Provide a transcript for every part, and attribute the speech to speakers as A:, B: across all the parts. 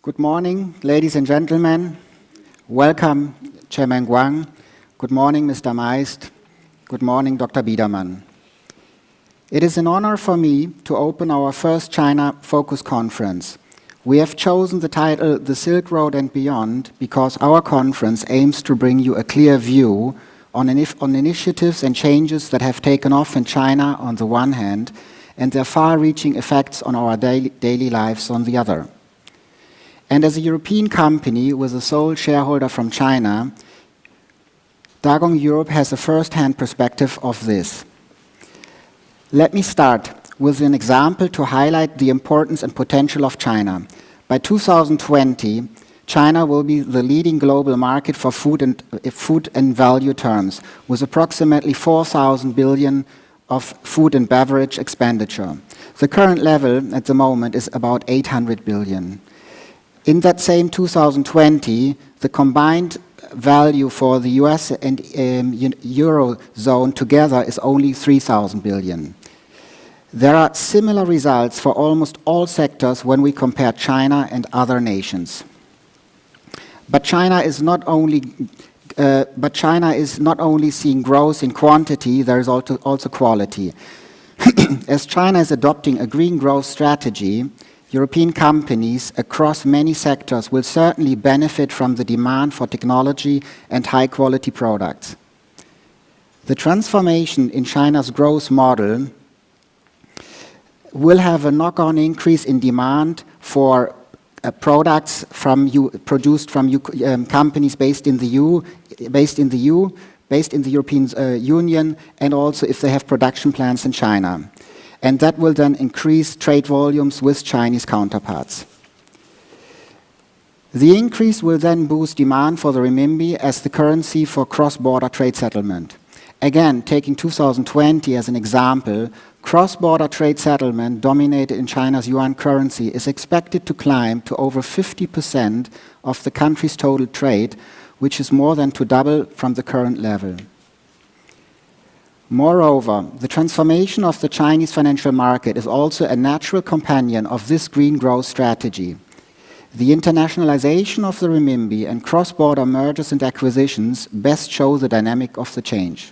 A: Good morning, ladies and gentlemen. Welcome, Chairman Guang. Good morning, Mr. Meist. Good morning, Dr. Biedermann. It is an honor for me to open our first China Focus Conference. We have chosen the title The Silk Road and Beyond because our conference aims to bring you a clear view on initiatives and changes that have taken off in China on the one hand and their far-reaching effects on our daily lives on the other. And as a European company with a sole shareholder from China, Dagong Europe has a first-hand perspective of this. Let me start with an example to highlight the importance and potential of China. By 2020, China will be the leading global market for food and value terms, with approximately 4,000 billion of food and beverage expenditure. The current level at the moment is about 800 billion. In that same 2020, the combined value for the US and Eurozone together is only 3,000 billion. There are similar results for almost all sectors when we compare China and other nations. But China is not only seeing growth in quantity, there is also quality. As China is adopting a green growth strategy, European companies across many sectors will certainly benefit from the demand for technology and high-quality products. The transformation in China's growth model will have a knock-on increase in demand for products produced from companies based in the European Union, and also if they have production plants in China. And that will then increase trade volumes with Chinese counterparts. The increase will then boost demand for the renminbi as the currency for cross-border trade settlement. Again, taking 2020 as an example, cross-border trade settlement dominated in China's yuan currency is expected to climb to over 50% of the country's total trade, which is more than to double from the current level. Moreover, the transformation of the Chinese financial market is also a natural companion of this green growth strategy. The internationalization of the renminbi and cross-border mergers and acquisitions best show the dynamic of the change.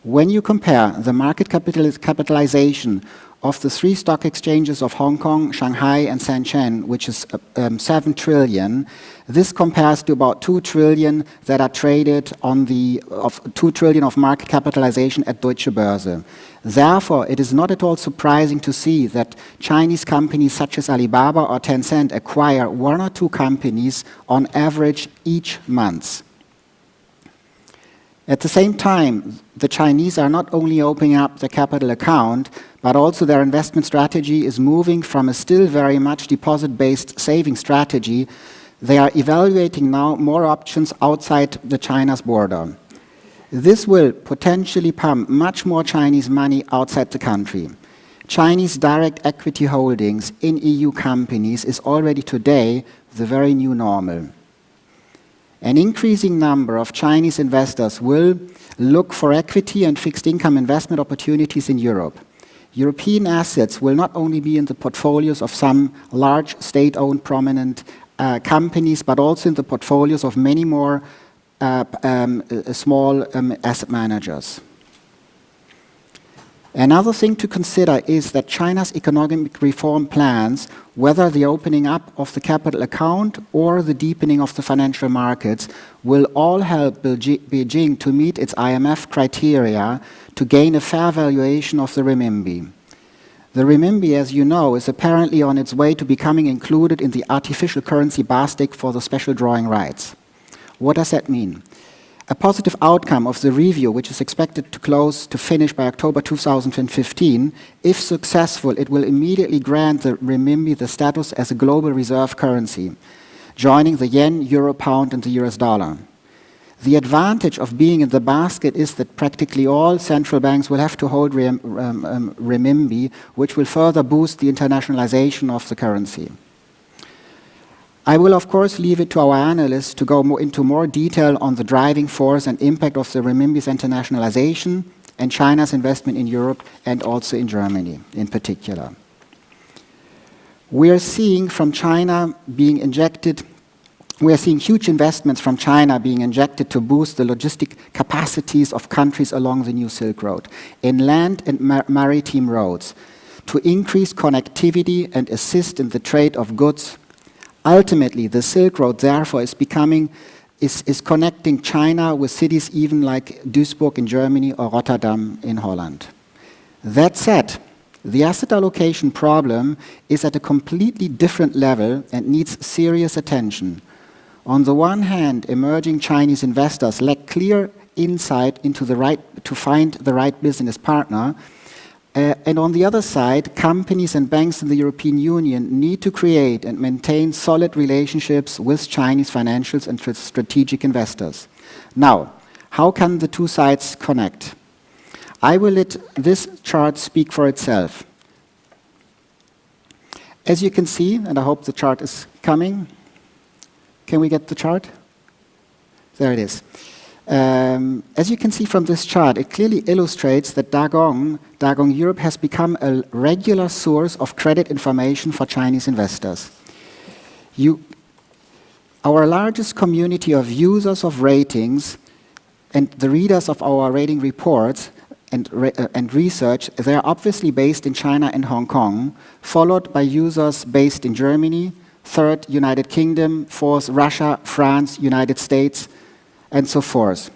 A: When you compare the market capitalization of the three stock exchanges of Hong Kong, Shanghai, and Shenzhen, which is 7 trillion, this compares to about 2 trillion that are traded on 2 trillion of market capitalization at Deutsche Börse. Therefore, it is not at all surprising to see that Chinese companies such as Alibaba or Tencent acquire 1 or 2 companies on average each month. At the same time, the Chinese are not only opening up their capital account, but also their investment strategy is moving from a still very much deposit-based saving strategy. They are evaluating now more options outside the China's border. This will potentially pump much more Chinese money outside the country. Chinese direct equity holdings in EU companies is already today the very new normal. An increasing number of Chinese investors will look for equity and fixed income investment opportunities in Europe. European assets will not only be in the portfolios of some large state-owned prominent companies, but also in the portfolios of many more small asset managers. Another thing to consider is that China's economic reform plans, whether the opening up of the capital account or the deepening of the financial markets, will all help Beijing to meet its IMF criteria to gain a fair valuation of the renminbi. The renminbi, as you know, is apparently on its way to becoming included in the artificial currency basket for the special drawing rights. What does that mean? A positive outcome of the review, which is expected to finish by October 2015, if successful, it will immediately grant the renminbi the status as a global reserve currency, joining the yen, euro, pound, and the US dollar. The advantage of being in the basket is that practically all central banks will have to hold renminbi, which will further boost the internationalization of the currency. I will, of course, leave it to our analysts to go into more detail on the driving force and impact of the renminbi's internationalization and China's investment in Europe and also in Germany in particular. We are seeing from China being injected, we are seeing huge investments from China being injected to boost the logistic capacities of countries along the new Silk Road, in land and maritime roads, to increase connectivity and assist in the trade of goods. Ultimately, the Silk Road, therefore, is connecting China with cities even like Duisburg in Germany or Rotterdam in Holland. That said, the asset allocation problem is at a completely different level and needs serious attention. On the one hand, emerging Chinese investors lack clear insight into to find the right business partner. And on the other side, companies and banks in the European Union need to create and maintain solid relationships with Chinese financials and strategic investors. Now, how can the two sides connect? I will let this chart speak for itself. As you can see, and I hope the chart is coming. Can we get the chart? There it is. As you can see from this chart, it clearly illustrates that Dagong Europe has become a regular source of credit information for Chinese investors. Our largest community of users of ratings and the readers of our rating reports and research, they are obviously based in China and Hong Kong, followed by users based in Germany, third, United Kingdom, fourth, Russia, France, United States, and so forth.